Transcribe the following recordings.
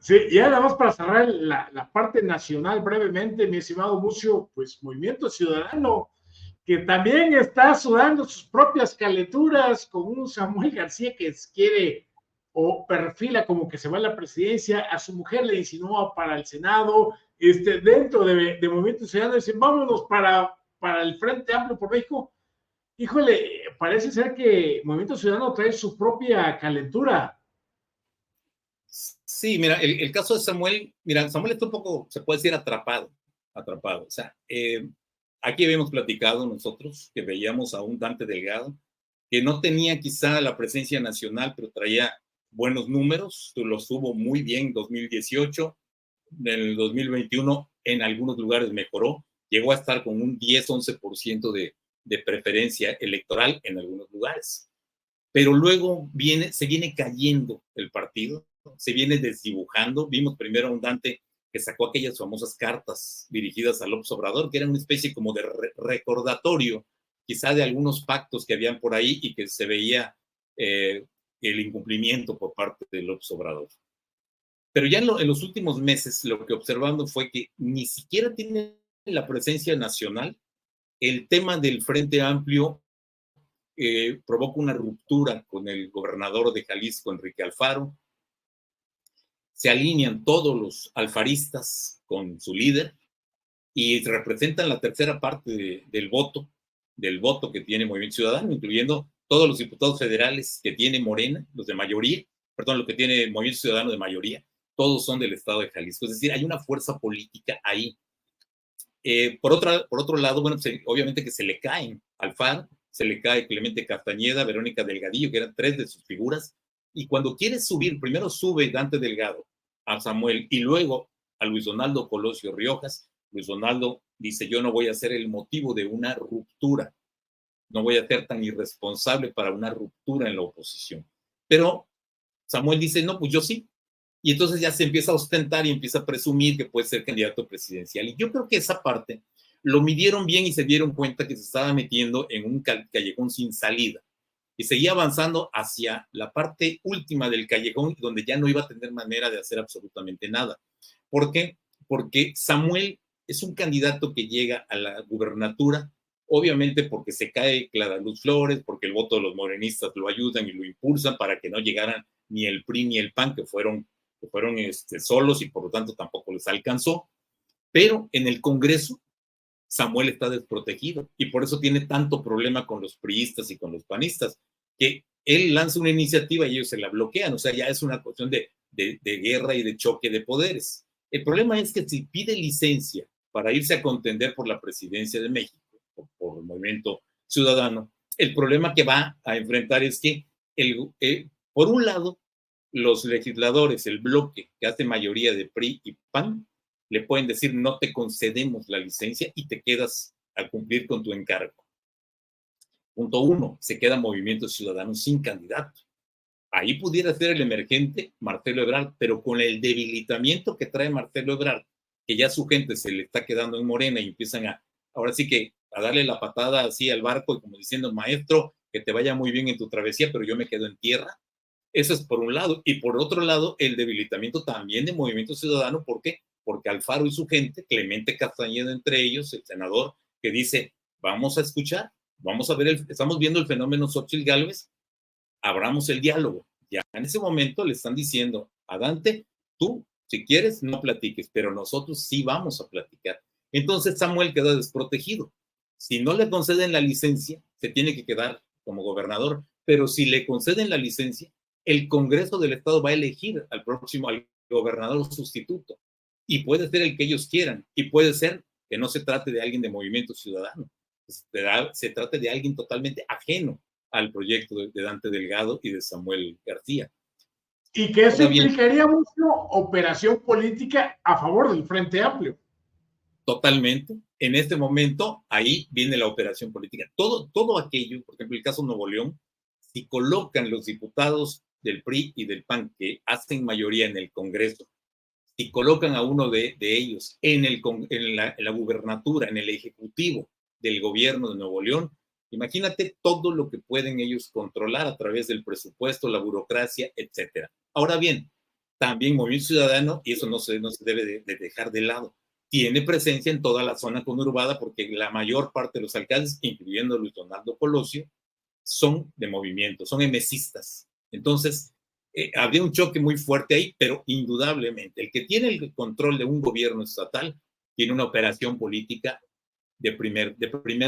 Sí, y además para cerrar la parte nacional brevemente, mi estimado Mucio, pues Movimiento Ciudadano, que también está sudando sus propias calenturas con un Samuel García que quiere o perfila como que se va a la presidencia, a su mujer le insinúa para el Senado, dentro de Movimiento Ciudadano dicen, vámonos para el Frente Amplio por México. Híjole, parece ser que Movimiento Ciudadano trae su propia calentura. Sí, mira, el caso de Samuel, mira, Samuel está un poco, se puede decir, atrapado. O sea, aquí habíamos platicado nosotros que veíamos a un Dante Delgado que no tenía quizá la presencia nacional, pero traía buenos números, los tuvo muy bien en 2018, en el 2021 en algunos lugares mejoró, llegó a estar con un 10-11% de preferencia electoral en algunos lugares. Pero luego se viene cayendo el partido, se viene desdibujando. Vimos primero a un Dante que sacó aquellas famosas cartas dirigidas a López Obrador, que eran una especie como de recordatorio, quizá de algunos pactos que habían por ahí y que se veía el incumplimiento por parte de López Obrador. Pero ya en los últimos meses lo que observamos fue que ni siquiera tiene la presencia nacional. El tema del Frente Amplio provoca una ruptura con el gobernador de Jalisco, Enrique Alfaro. Se alinean todos los alfaristas con su líder y representan la tercera parte del voto que tiene Movimiento Ciudadano, incluyendo todos los diputados federales que tiene Morena, los de mayoría, perdón, lo que tiene Movimiento Ciudadano de mayoría, todos son del estado de Jalisco. Es decir, hay una fuerza política ahí. Por otro lado, bueno, pues, obviamente que se le caen Alfaro, se le cae Clemente Castañeda, Verónica Delgadillo, que eran tres de sus figuras, y cuando quiere subir, primero sube Dante Delgado a Samuel y luego a Luis Donaldo Colosio Riojas. Luis Donaldo dice, yo no voy a ser el motivo de una ruptura, no voy a ser tan irresponsable para una ruptura en la oposición. Pero Samuel dice, no, pues yo sí. Y entonces ya se empieza a ostentar y empieza a presumir que puede ser candidato presidencial. Y yo creo que esa parte lo midieron bien y se dieron cuenta que se estaba metiendo en un callejón sin salida. Y seguía avanzando hacia la parte última del callejón, donde ya no iba a tener manera de hacer absolutamente nada. ¿Por qué? Porque Samuel es un candidato que llega a la gubernatura, obviamente porque se cae Clara Luz Flores, porque el voto de los morenistas lo ayudan y lo impulsan para que no llegaran ni el PRI ni el PAN, que fueron solos y por lo tanto tampoco les alcanzó. Pero en el Congreso Samuel está desprotegido y por eso tiene tanto problema con los priistas y con los panistas, que él lanza una iniciativa y ellos se la bloquean. O sea, ya es una cuestión de guerra y de choque de poderes. El problema es que si pide licencia para irse a contender por la presidencia de México, por el Movimiento Ciudadano, el problema que va a enfrentar es que, por un lado, los legisladores, el bloque que hace mayoría de PRI y PAN, le pueden decir no te concedemos la licencia y te quedas a cumplir con tu encargo. Punto uno, se queda Movimiento Ciudadano sin candidato. Ahí pudiera ser el emergente Marcelo Ebrard, pero con el debilitamiento que trae Marcelo Ebrard, que ya su gente se le está quedando en Morena y empiezan ahora sí que a darle la patada así al barco y como diciendo, maestro, que te vaya muy bien en tu travesía, pero yo me quedo en tierra. Eso es por un lado. Y por otro lado, el debilitamiento también de Movimiento Ciudadano. ¿Por qué? Porque Alfaro y su gente, Clemente Castañeda entre ellos, el senador, que dice, vamos a escuchar, vamos a ver, estamos viendo el fenómeno Xóchitl Gálvez, abramos el diálogo. Ya en ese momento le están diciendo a Dante, tú, si quieres, no platiques, pero nosotros sí vamos a platicar. Entonces Samuel queda desprotegido. Si no le conceden la licencia, se tiene que quedar como gobernador, pero si le conceden la licencia, el Congreso del Estado va a elegir al gobernador sustituto y puede ser el que ellos quieran y puede ser que no se trate de alguien de Movimiento Ciudadano, se trate de alguien totalmente ajeno al proyecto de Dante Delgado y de Samuel García. Y que eso implicaría mucho operación política a favor del Frente Amplio. Totalmente. En este momento, ahí viene la operación política. Todo aquello, por ejemplo, el caso Nuevo León, si colocan los diputados del PRI y del PAN que hacen mayoría en el Congreso, si colocan a uno de ellos en la gubernatura, en el ejecutivo del gobierno de Nuevo León, imagínate todo lo que pueden ellos controlar a través del presupuesto, la burocracia, etcétera. Ahora bien, también Movimiento Ciudadano, y eso no se debe de dejar de lado, tiene presencia en toda la zona conurbada porque la mayor parte de los alcaldes, incluyendo Luis Donaldo Colosio, son de movimiento, son emesistas. Entonces, habría un choque muy fuerte ahí, pero indudablemente el que tiene el control de un gobierno estatal tiene una operación política de primer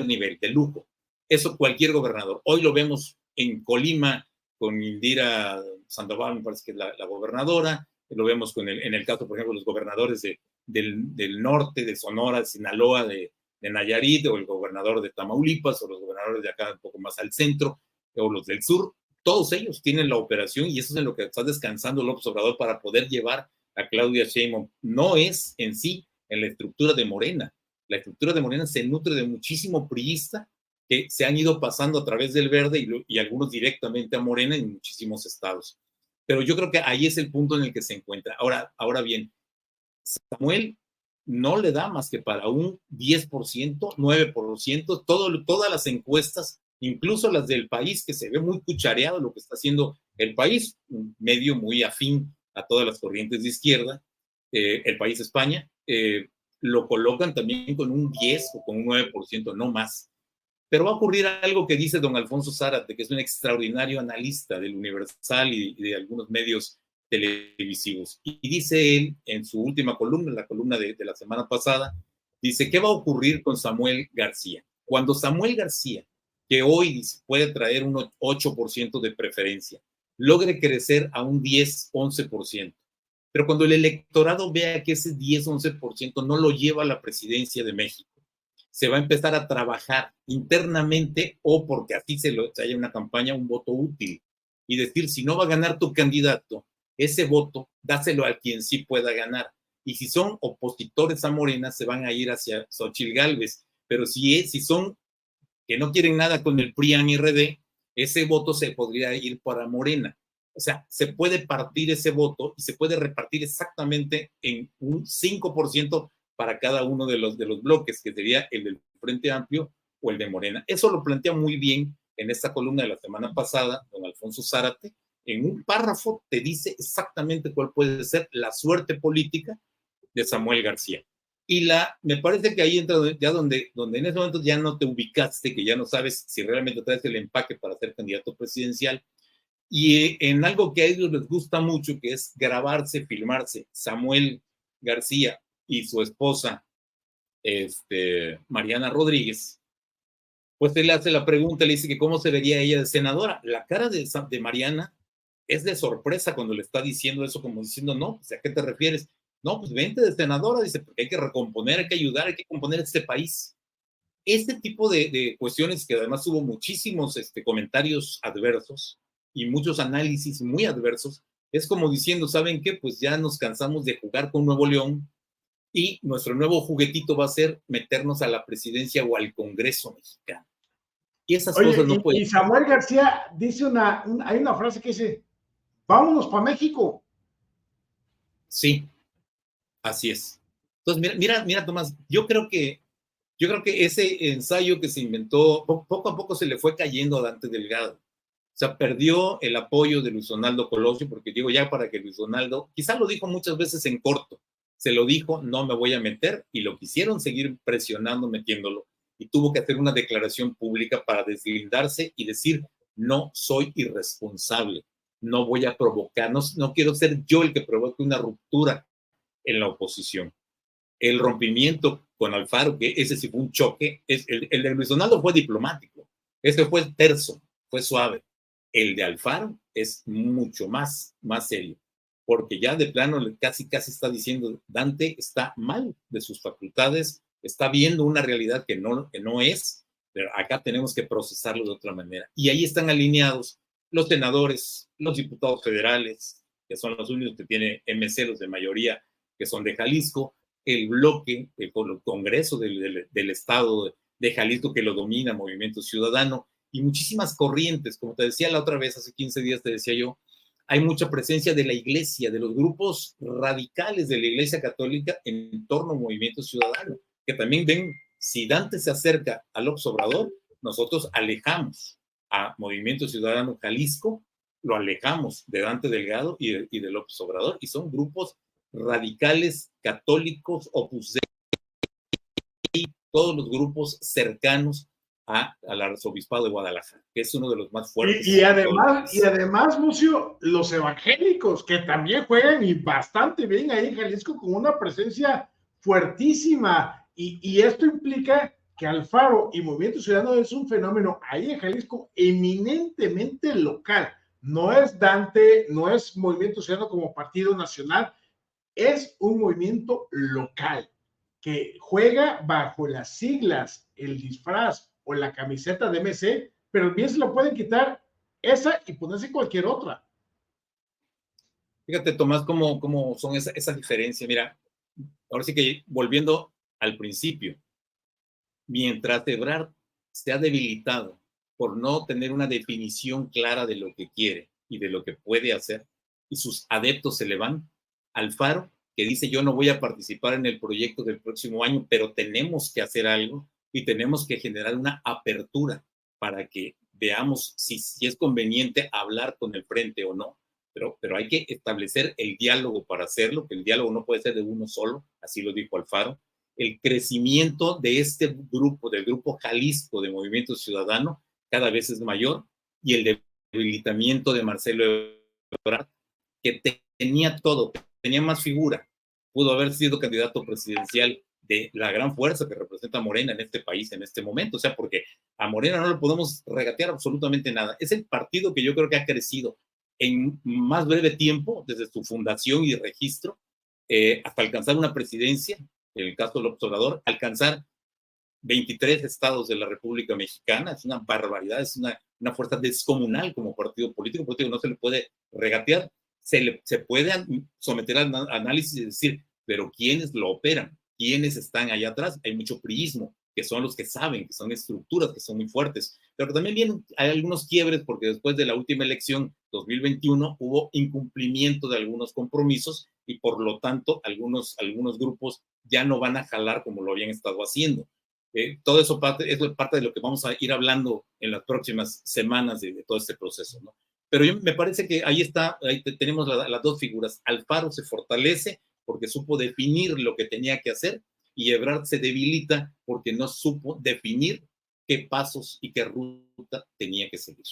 nivel, de lujo. Eso cualquier gobernador. Hoy lo vemos en Colima con Indira Sandoval, me parece que es la gobernadora, lo vemos en el caso, por ejemplo, los gobernadores del norte, de Sonora, de Sinaloa, de Nayarit, o el gobernador de Tamaulipas, o los gobernadores de acá un poco más al centro, o los del sur. Todos ellos tienen la operación y eso es en lo que está descansando López Obrador para poder llevar a Claudia Sheinbaum. No es en sí en la estructura de Morena. La estructura de Morena se nutre de muchísimo priista que se han ido pasando a través del Verde y algunos directamente a Morena en muchísimos estados. Pero yo creo que ahí es el punto en el que se encuentra. Ahora bien, Samuel no le da más que para un 10%, 9%, todas las encuestas, incluso las del País, que se ve muy cuchareado lo que está haciendo el País, un medio muy afín a todas las corrientes de izquierda, el País España, lo colocan también con un 10 o con un 9%, no más. Pero va a ocurrir algo que dice don Alfonso Zárate, que es un extraordinario analista del Universal y de algunos medios televisivos. Y dice él en su última columna, la columna de la semana pasada, dice, ¿qué va a ocurrir con Samuel García? Cuando Samuel García, que hoy puede traer un 8% de preferencia, logre crecer a un 10, 11%, pero cuando el electorado vea que ese 10, 11% no lo lleva a la presidencia de México, se va a empezar a trabajar internamente o porque así se haya una campaña, un voto útil. Y decir, si no va a ganar tu candidato, ese voto, dáselo a quien sí pueda ganar. Y si son opositores a Morena, se van a ir hacia Xochitl Gálvez. Pero si son que no quieren nada con el PRI-AN-RD, ese voto se podría ir para Morena. O sea, se puede partir ese voto y se puede repartir exactamente en un 5% para cada uno de los bloques, que sería el del Frente Amplio o el de Morena. Eso lo plantea muy bien en esta columna de la semana pasada, don Alfonso Zárate. En un párrafo te dice exactamente cuál puede ser la suerte política de Samuel García. Y me parece que ahí entra ya donde en ese momento ya no te ubicaste, que ya no sabes si realmente traes el empaque para ser candidato presidencial. Y en algo que a ellos les gusta mucho, que es grabarse, filmarse, Samuel García y su esposa, Mariana Rodríguez, pues él le hace la pregunta, le dice que cómo se vería ella de senadora. La cara de Mariana es de sorpresa cuando le está diciendo eso, como diciendo, no, pues, ¿a qué te refieres? No, pues vente de senadora, dice, porque hay que recomponer, hay que ayudar, hay que componer este país. Este tipo de cuestiones, que además hubo muchísimos comentarios adversos y muchos análisis muy adversos, es como diciendo, ¿saben qué? Pues ya nos cansamos de jugar con Nuevo León y nuestro nuevo juguetito va a ser meternos a la presidencia o al Congreso mexicano. Y esas cosas no pueden. Y Samuel García dice hay una frase que dice, vámonos para México. Sí, así es. Entonces, mira, Tomás, yo creo que ese ensayo que se inventó, poco a poco se le fue cayendo a Dante Delgado. O sea, perdió el apoyo de Luis Donaldo Colosio, porque digo, ya para que Luis Donaldo, quizá lo dijo muchas veces en corto, se lo dijo, no me voy a meter, y lo quisieron seguir presionando, metiéndolo, y tuvo que hacer una declaración pública para deslindarse y decir, no soy irresponsable, no voy a provocar, no quiero ser yo el que provoque una ruptura en la oposición. El rompimiento con Alfaro, que ese sí fue un choque, el de Luis Donaldo fue diplomático, ese fue terso, fue suave. El de Alfaro es mucho más serio, porque ya de plano casi está diciendo, Dante está mal de sus facultades, está viendo una realidad que no es, pero acá tenemos que procesarlo de otra manera. Y ahí están alineados los senadores, los diputados federales, que son los únicos que tiene MC, los de mayoría, que son de Jalisco, el bloque, el Congreso del Estado de Jalisco, que lo domina Movimiento Ciudadano, y muchísimas corrientes, como te decía la otra vez, hace 15 días te decía yo, hay mucha presencia de la iglesia, de los grupos radicales de la Iglesia Católica en torno al Movimiento Ciudadano, que también ven, si Dante se acerca al López Obrador, nosotros alejamos a Movimiento Ciudadano Jalisco lo alejamos de Dante Delgado y de López Obrador, y son grupos radicales, católicos, Opus Dei, todos los grupos cercanos al arzobispado de Guadalajara, que es uno de los más fuertes. Y además, Lucio, los evangélicos, que también juegan y bastante bien ahí en Jalisco, con una presencia fuertísima. Y esto implica que Alfaro y Movimiento Ciudadano es un fenómeno ahí en Jalisco eminentemente local. No es Dante, no es Movimiento Ciudadano como partido nacional, es un movimiento local que juega bajo las siglas, el disfraz o la camiseta de MC, pero bien se lo pueden quitar esa y ponerse cualquier otra. Fíjate, Tomás, cómo son esa diferencia. Mira, ahora sí que volviendo al principio, mientras Ebrard se ha debilitado por no tener una definición clara de lo que quiere y de lo que puede hacer, y sus adeptos se le van, Alfaro, que dice yo no voy a participar en el proyecto del próximo año, pero tenemos que hacer algo y tenemos que generar una apertura para que veamos si es conveniente hablar con el frente o no. Pero hay que establecer el diálogo para hacerlo, que el diálogo no puede ser de uno solo, así lo dijo Alfaro. El crecimiento de este grupo, del grupo Jalisco de Movimiento Ciudadano, cada vez es mayor, y el debilitamiento de Marcelo Ebrard, que tenía todo, tenía más figura, pudo haber sido candidato presidencial de la gran fuerza que representa Morena en este país en este momento, o sea, porque a Morena no le podemos regatear absolutamente nada. Es el partido que yo creo que ha crecido en más breve tiempo, desde su fundación y registro, hasta alcanzar una presidencia, en el caso del López Obrador, alcanzar 23 estados de la República Mexicana, es una barbaridad, es una fuerza descomunal como partido político, no se le puede regatear, se puede someter al análisis y decir, pero ¿quiénes lo operan? ¿Quiénes están allá atrás? Hay mucho priismo, que son los que saben, que son estructuras que son muy fuertes, pero también hay algunos quiebres porque después de la última elección 2021 hubo incumplimiento de algunos compromisos y por lo tanto algunos grupos ya no van a jalar como lo habían estado haciendo. Todo eso es parte de lo que vamos a ir hablando en las próximas semanas de todo este proceso, ¿no? Pero me parece que ahí tenemos las dos figuras. Alfaro se fortalece porque supo definir lo que tenía que hacer y Ebrard se debilita porque no supo definir qué pasos y qué ruta tenía que seguir.